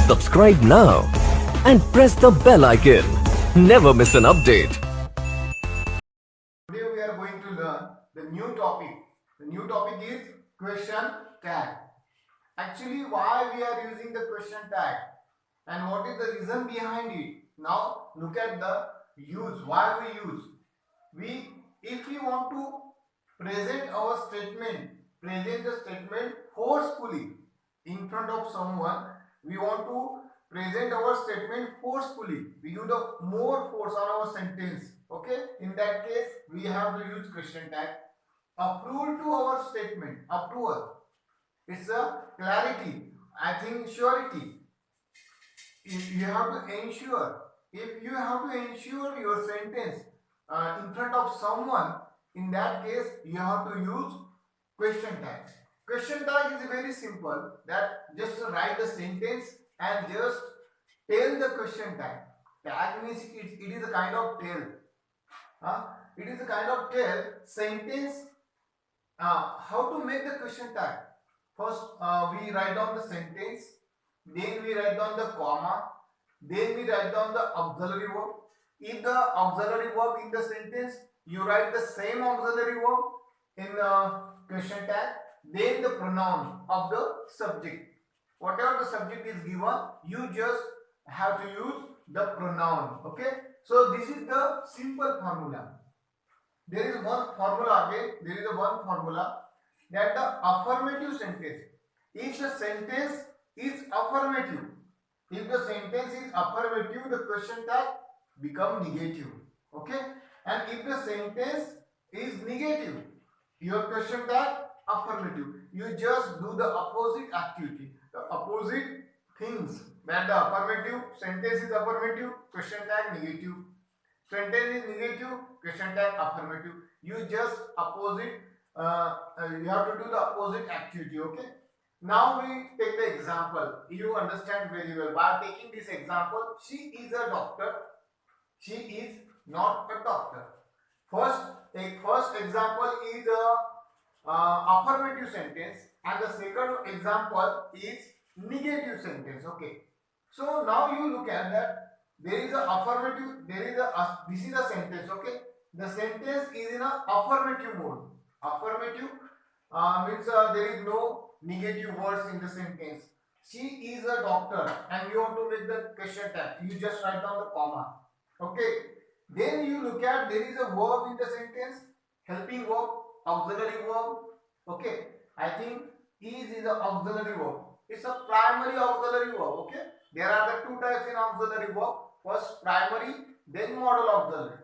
Subscribe now and press the bell icon. Never miss an update. Today we are going to learn the new topic. The new topic is question tag. Actually, why we are using the question tag and what is the reason behind it? Now look at the use. Why we use? If we want to present the statement forcefully in front of someone, we want to present our statement forcefully. We use the more force on our sentence. Okay, in that case we have to use question tag. Approval to our statement. Approval, it's a clarity, I think surety. If you have to ensure your sentence in front of someone, in that case you have to use question tag. Question tag is very simple, that just write the sentence and just tell the question tag. Tag means it is a kind of tell. It is a kind of tell sentence. How to make the question tag? First, we write down the sentence, then we write down the comma, then we write down the auxiliary verb. If the auxiliary verb in the sentence, you write the same auxiliary verb in the question tag, then the pronoun of the subject. Whatever the subject is given, you just have to use the pronoun. Okay, so this is the simple formula. There is one formula again. There is one formula that the affirmative sentence. If the sentence is affirmative, the question tag become negative. Okay, and if the sentence is negative, your question tag affirmative. You just do the opposite activity, the opposite things. That the affirmative sentence is affirmative, question tag negative. Sentence is negative, question tag affirmative. You just opposite. You have to do the opposite activity. Okay. Now we take the example. You understand very well. By taking this example, she is a doctor. She is not a doctor. First example is a affirmative sentence, and the second example is negative sentence. Okay. So now you look at that. There is a affirmative. This is a sentence. Okay. The sentence is in a affirmative mode. Affirmative means there is no negative words in the sentence. She is a doctor, and you want to make the question tag. You just write down the comma. Okay. Then you look at, there is a verb in the sentence, helping verb, auxiliary verb. Okay. I think is an auxiliary verb. It's a primary auxiliary verb. Okay. There are the two types in auxiliary verb. First primary, then modal auxiliary.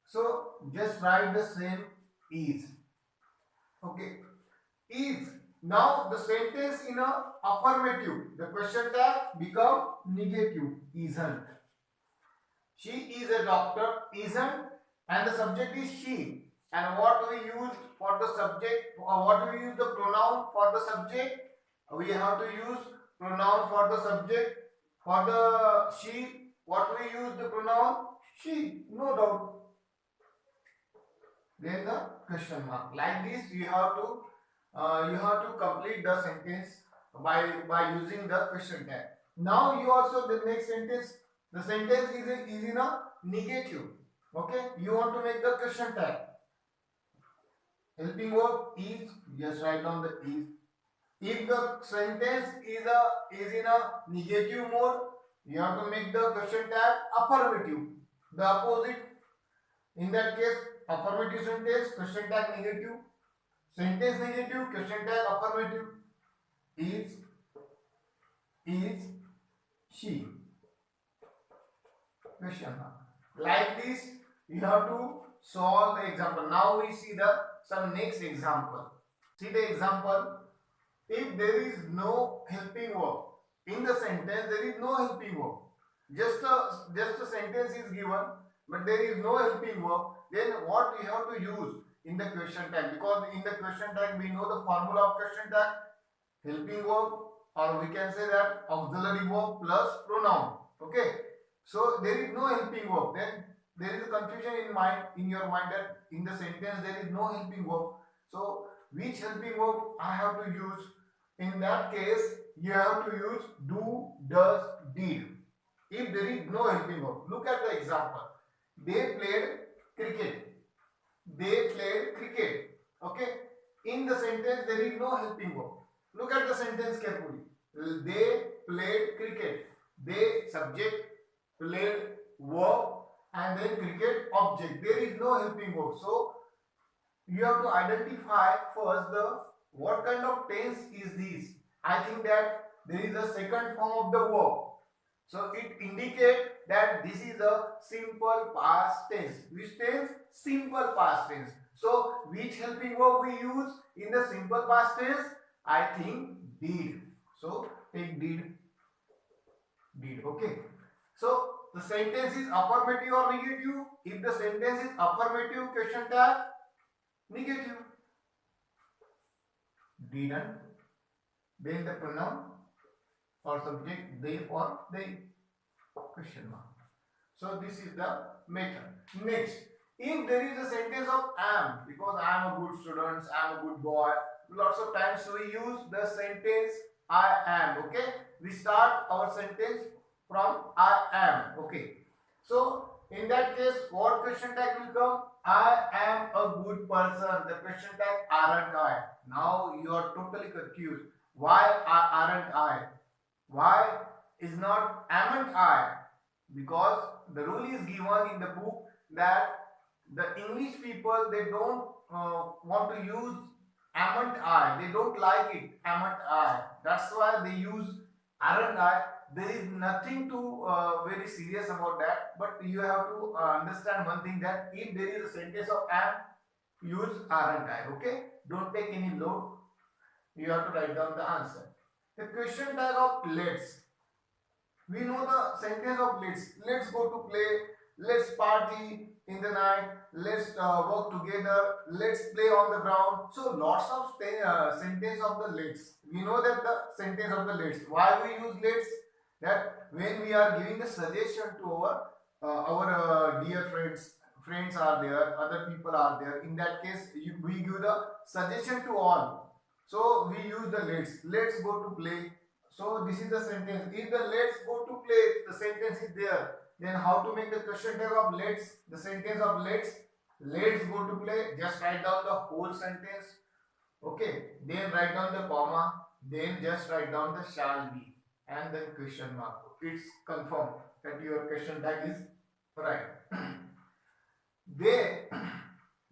So just write the same is. Okay. Is. Now the sentence in a affirmative, the question tag become negative. Isn't. She is a doctor. Isn't. And the subject is she. And what we use for the subject, or what we use the pronoun for the subject? We have to use pronoun for the subject. For the she, what we use the pronoun? She, no doubt. Then the question mark. Like this, you have to complete the sentence by using the question tag. Now you also, the next sentence. The sentence is in a negative. Okay. You want to make the question tag. Helping verb is. Just write down the is. If the sentence is in a negative mode, you have to make the question tag affirmative. The opposite. In that case, affirmative sentence, question tag negative. Sentence negative, question tag affirmative. Is she. Question mark. Like this, you have to solve the example. Now we see some next example. See the example. If there is no helping verb in the sentence, there is no helping verb. Just a sentence is given, but there is no helping verb. Then what we have to use in the question tag? Because in the question tag we know the formula of question tag: helping verb, or we can say that auxiliary verb plus pronoun. Okay. So there is no helping verb. Then there is a confusion in your mind that in the sentence there is no helping verb. So which helping verb I have to use? in that case you have to use do, does, did. If there is no helping verb, look at the example. They played cricket. They played cricket. Okay. In the sentence there is no helping verb. Look at the sentence carefully. They played cricket. They subject, played verb, and then cricket object. There is no helping verb. So you have to identify first the what kind of tense is this. I think that there is a second form of the verb. So it indicates that this is a simple past tense. Which tense? Simple past tense. So which helping verb we use in the simple past tense? I think did. So take did. Did. Okay. So the sentence is affirmative or negative? If the sentence is affirmative, question tag negative. Didn't. Then the pronoun or subject they or they, question mark. So this is the method. Next, if there is a sentence of am, because I am a good student, I am a good boy, lots of times we use the sentence I am. Okay, we start our sentence from I am. Okay, so in that case what question tag will come? I am a good person. The question tag aren't I. Now you are totally confused. Why aren't I? Why is not amn't I? Because the rule is given in the book that the English people, they don't want to use amn't I. They don't like it, amn't I. That's why they use aren't I. There is nothing to very serious about that. But you have to understand one thing, that if there is a sentence of am, use aren't I. Okay? Don't take any load. You have to write down the answer. The question tag of let's. We know the sentence of let's. Let's go to play. Let's party in the night. Let's work together. Let's play on the ground. So lots of sentence of the let's. We know that the sentence of the let's. Why we use let's? That when we are giving a suggestion to our dear friends are there, other people are there. In that case, we give the suggestion to all. So we use the let's. Let's go to play. So this is the sentence. If the let's go to play, the sentence is there. Then how to make the question tag of let's? The sentence of let's go to play. Just write down the whole sentence. Okay. Then write down the comma. Then just write down the shall be and then question mark. It's confirmed that your question tag is right. They,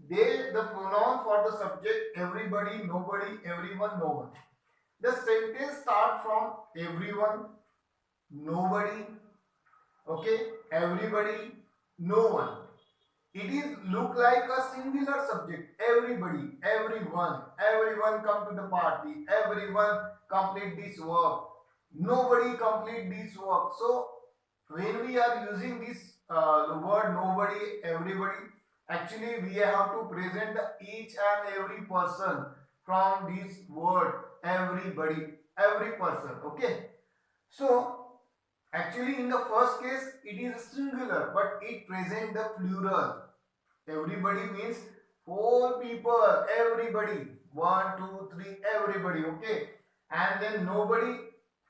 the pronoun for the subject, everybody, nobody, everyone, no one. The sentence start from everyone, nobody, okay, everybody, no one. It is look like a singular subject. Everybody, everyone come to the party. Everyone complete this work. Nobody complete this work. So when we are using this the word nobody, everybody, actually we have to present each and every person from this word everybody, every person. Okay. So actually in the first case it is singular, but it present the plural. Everybody means four people, everybody, 1 2 3, everybody. Okay. And then nobody,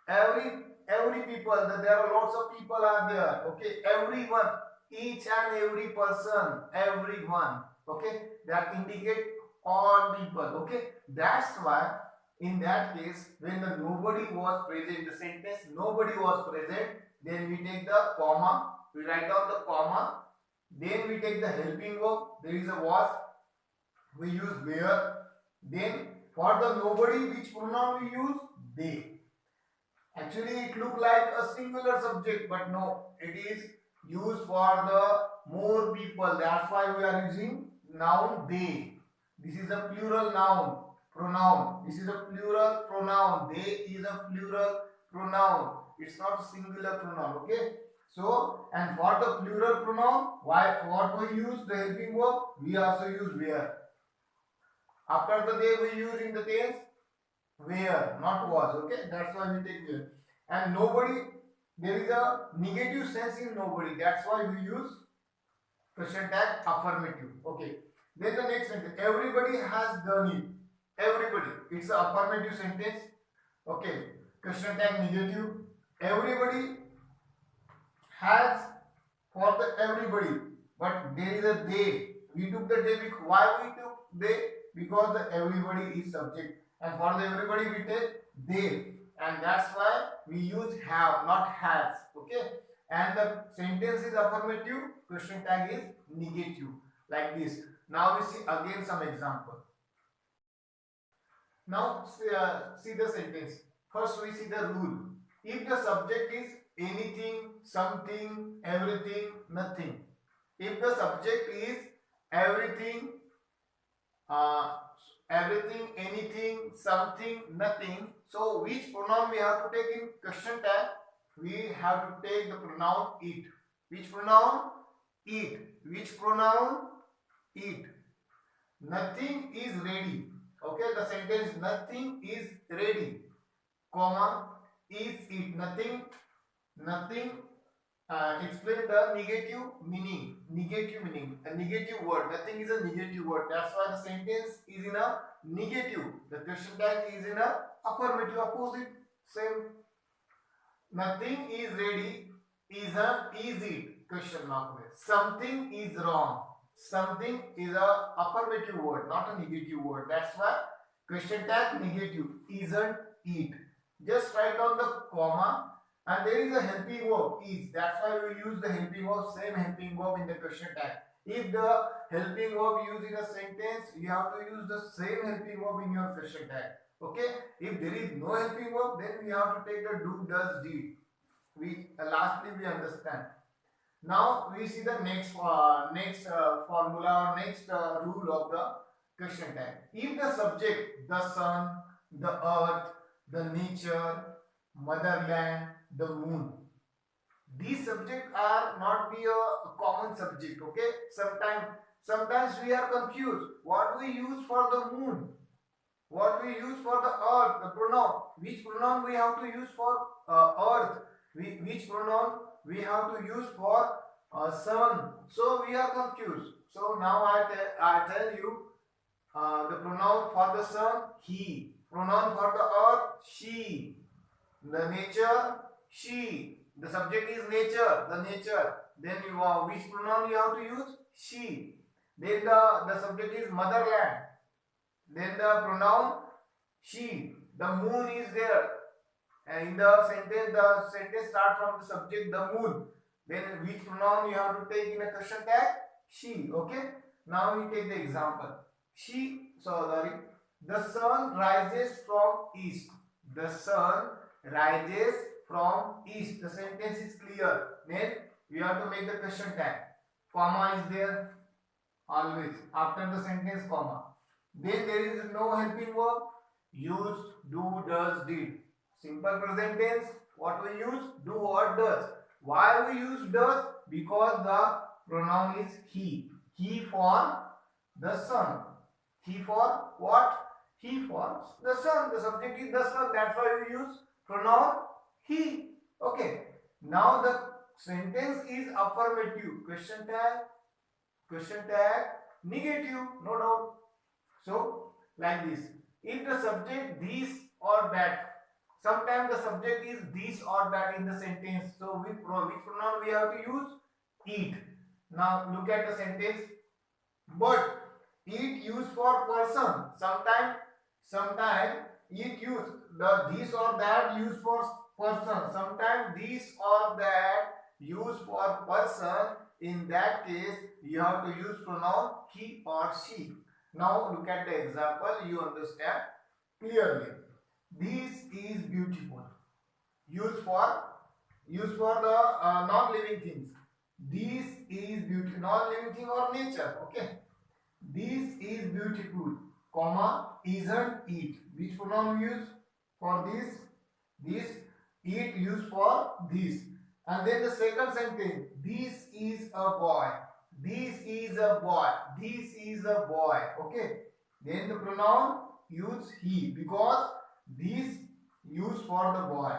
every people, that there are lots of people are there. Okay. Everyone, each and every person, everyone. Okay. That indicate all people. Okay. That's why in that case, when the nobody was present, the sentence nobody was present, then we take the comma, we write down the comma, then we take the helping verb, there is a was, we use where, then for the nobody, which pronoun we use? They. Actually it look like a singular subject, but no, it is used for the more people. That's why we are using noun they. This is a plural noun. Pronoun. This is a plural pronoun. They is a plural pronoun. It's not a singular pronoun. Okay. So, and for the plural pronoun, what we use the helping verb? We also use where. After the they we use in the tense where, not was. Okay. That's why we take where. And nobody, there is a negative sense in nobody. That's why we use question tag affirmative. Okay. Then the next sentence. Everybody has done it. Everybody. It's an affirmative sentence. Okay, question tag negative. Everybody has for the everybody, but there is a they. We took the they. Why we took they? Because the everybody is subject, and for the everybody we take they, and that's why we use have, not has. Okay, and the sentence is affirmative. Question tag is negative, like this. Now we see again some example. Now see the sentence. First we see the rule. If the subject is anything, something, everything, nothing. If the subject is everything, uh, everything, anything, something, nothing, so which pronoun we have to take in question tag? We have to take the pronoun it. Which pronoun? It. Which pronoun? It. Nothing is ready. Okay, the sentence nothing is ready, comma, is it. Nothing explain the negative meaning. Negative meaning. A negative word. Nothing is a negative word. That's why the sentence is in a negative. The question tag is in a affirmative, opposite. Same. Nothing is ready is a is it question mark. Something is wrong. Something is a affirmative word, not a negative word. That's why question tag negative. Isn't it. Just write down the comma, and there is a helping verb is. That's why we use the helping verb, same helping verb in the question tag. If the helping verb used in a sentence, you have to use the same helping verb in your question tag. Okay, if there is no helping verb, then we have to take the do, does, did. We lastly we understand. Now we see the next formula or next rule of the question tag. If the subject, the sun, the earth, the nature, motherland, the moon, these subjects are not be a common subject. Okay, sometimes we are confused what we use for the moon, what we use for the earth, the pronoun, which pronoun we have to use for earth, which pronoun we have to use for sun. So we are confused. So now I tell you the pronoun for the sun, he, pronoun for the earth, she, the nature, she, the subject is nature, the nature, then you which pronoun you have to use, she, then the subject is motherland, then the pronoun she, the moon is there, and in the sentence start from the subject the moon, then which pronoun you have to take in a question tag, she. Okay, now we take the example. Sorry, the sun rises from east. The sun rises from east. The sentence is clear. Then we have to make the question tag. Comma is there always after the sentence, comma. Then there is no helping verb. Use, do, does, did. Simple present tense. What we use? Do or does. Why we use does? Because the pronoun is he. He for the sun. He for what? He for the sun. The subject is the sun. That's why we use pronoun he. Okay. Now the sentence is affirmative. Question tag negative. No doubt. So like this. If the subject this or that, sometimes the subject is this or that in the sentence. So which pronoun we have to use? It. Now look at the sentence. But it used for person. Sometimes it use the this or that used for person. Sometimes this or that used for person. In that case, you have to use pronoun he or she. Now look at the example. You understand clearly. This is beautiful. Used for the non-living things. This is beautiful. Non-living thing or nature. Okay. This is beautiful, comma, isn't it. Which pronoun use for this? This, it used for this. And then the second sentence, this is a boy. This is a boy. This is a boy. Okay. Then the pronoun use he, because this used for the boy.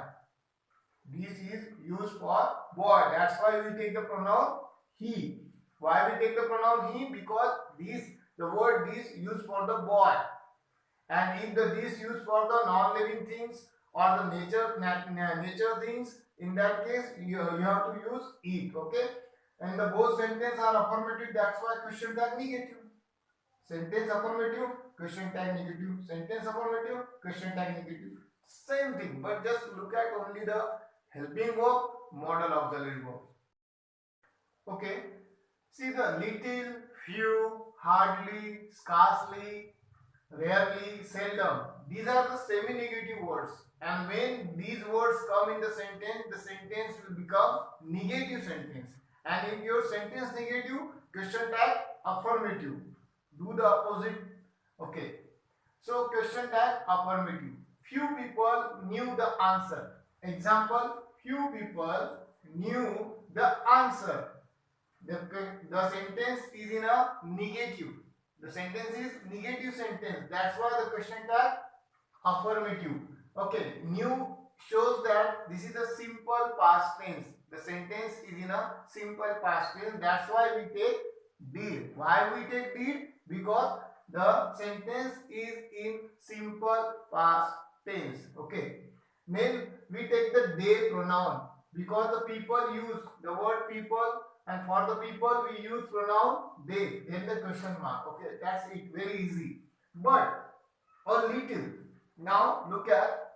This is used for boy. That's why we take the pronoun he. Why we take the pronoun he? Because the word this used for the boy. And if the this used for the non-living things or the nature things. In that case, you have to use it. Okay, and the both sentence are affirmative. That's why question tag negative. Sentence affirmative, question tag negative. Sentence affirmative, question tag negative. Same thing, but just look at only the helping verb, modal auxiliary verb. Okay. See the little, few, hardly, scarcely, rarely, seldom. These are the semi-negative words. And when these words come in the sentence will become negative sentence. And if your sentence negative, question tag affirmative. Do the opposite. Okay. So question tag affirmative. Few people knew the answer. Example, few people knew the answer. The sentence is in a negative. The sentence is negative sentence. That's why the question tag affirmative. Okay, new shows that this is a simple past tense. The sentence is in a simple past tense. That's why we take did. Why we take did? Because the sentence is in simple past tense. Okay. Then we take the they pronoun because the people use the word people, and for the people we use pronoun they, then the question mark. Okay, that's it, very easy. But a little, now look at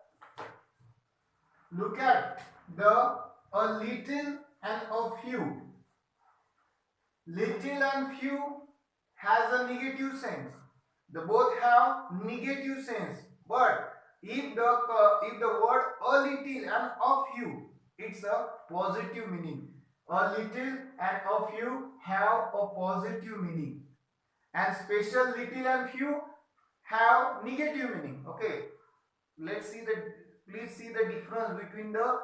the a little and a few. Little and few has a negative sense. They both have negative sense. But if the word a little and a few, it's a positive meaning. A little and a few have a positive meaning, and special little and few have negative meaning. Okay, let's see the please see the difference between the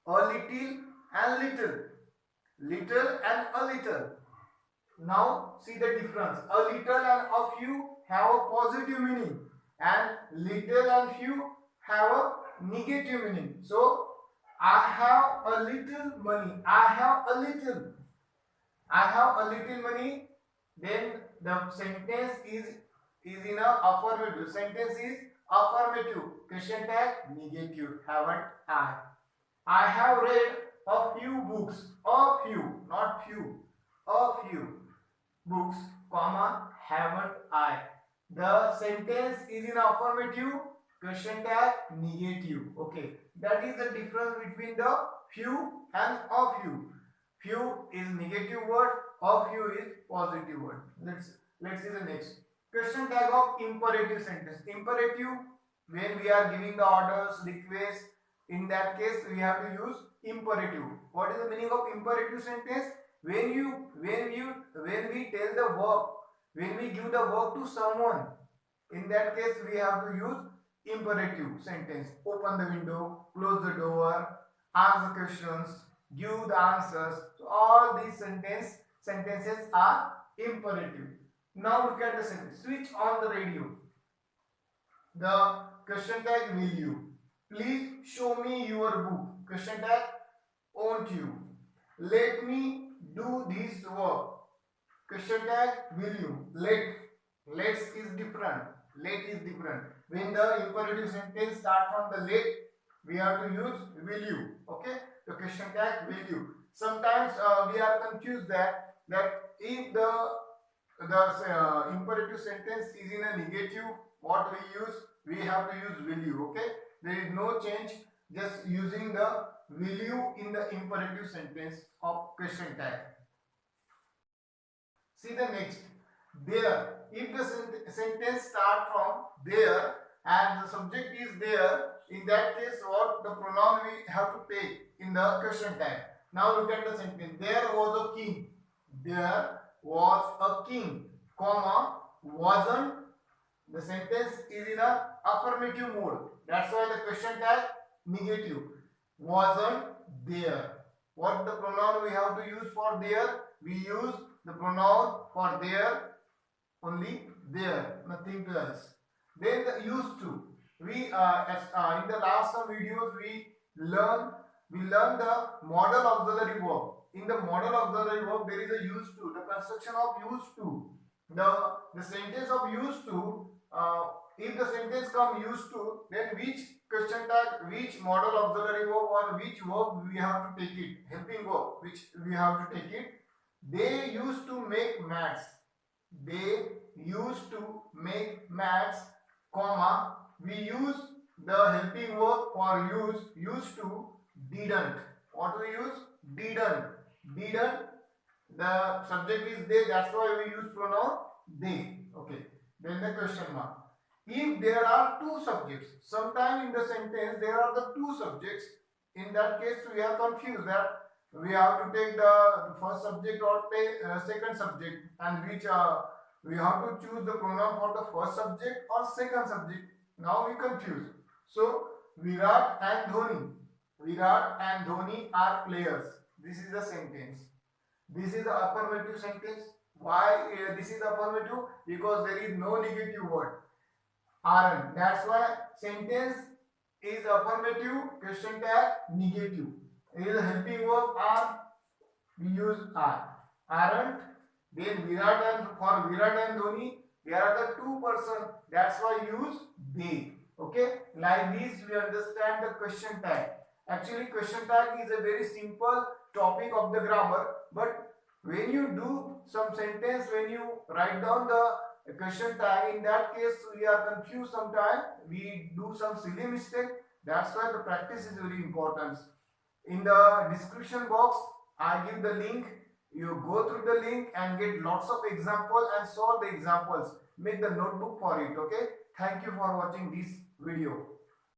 a little and little and a little. Now see the difference. A little and a few have a positive meaning, and little and few have a negative meaning. So I have a little money. I have a little money. Then the sentence is in a affirmative. Sentence is affirmative. Question tag negative. Haven't I? I have read a few books. A few, not few. A few books, comma, haven't I? The sentence is in affirmative. Question tag negative. Okay, that is the difference between the few and a few. Few is negative word, a few is positive word. Let's see the next. Question tag of imperative sentence. Imperative, when we are giving the orders, requests, in that case we have to use imperative. What is the meaning of imperative sentence? When we tell the work, when we give the work to someone, in that case we have to use imperative sentence. Open the window, close the door, ask the questions, give the answers. So all these sentences are imperative. Now look at the sentence. Switch on the radio. The question tag will you. Please show me your book. Question tag won't you. Let me do this work. Question tag will you. Let's is different. Let is different. When the imperative sentence start from the let, we have to use will you. Okay. The question tag will you. Sometimes we are confused that if the imperative sentence is in a negative, what we have to use will you. Okay. There is no change. Just using the will you in the imperative sentence of question tag. See the next. There. If the sentence start from there and the subject is there, in that case what the pronoun we have to take in the question tag. Now look at the sentence. There was a king. There was a king, comma, wasn't. The sentence is in a affirmative mode. That's why the question tag negative. Wasn't there. What the pronoun we have to use for there? We use the pronoun for there only there, nothing else. Then the used to. We in the last some videos we learn the modal auxiliary verb. In the modal auxiliary verb there is a used to. The construction of used to. The sentence of used to. If the sentence come used to, then which question tag, which model auxiliary verb or which verb we have to take it, helping verb, which we have to take it. They used to make mats. They used to make mats, comma, we use the helping verb for use, used to, didn't. What we use? Didn't. Didn't. The subject is they, that's why we use pronoun they. Okay. Then the question mark. If there are two subjects, sometime in the sentence there are the two subjects, in that case we are confused that we have to take the first subject or take second subject, and which we have to choose the pronoun for the first subject or second subject. Now we confuse. So Virat and Dhoni. Virat and Dhoni are players. This is the sentence. This is the affirmative sentence. Why this is affirmative? Because there is no negative word. Aren't. That's why sentence is affirmative, question tag negative. It is a helping verb are, we use are. Aren't. Then Virat and for Virat and Dhoni, there are the two person. That's why use they. Okay. Like this we understand the question tag. Actually question tag is a very simple topic of the grammar, but when you do some sentence, when you write down the question tag, in that case we are confused sometimes, we do some silly mistake. That's why the practice is very important. In the description box I give the link. You go through the link and get lots of examples and solve the examples. Make the notebook for it. Okay. Thank you for watching this video.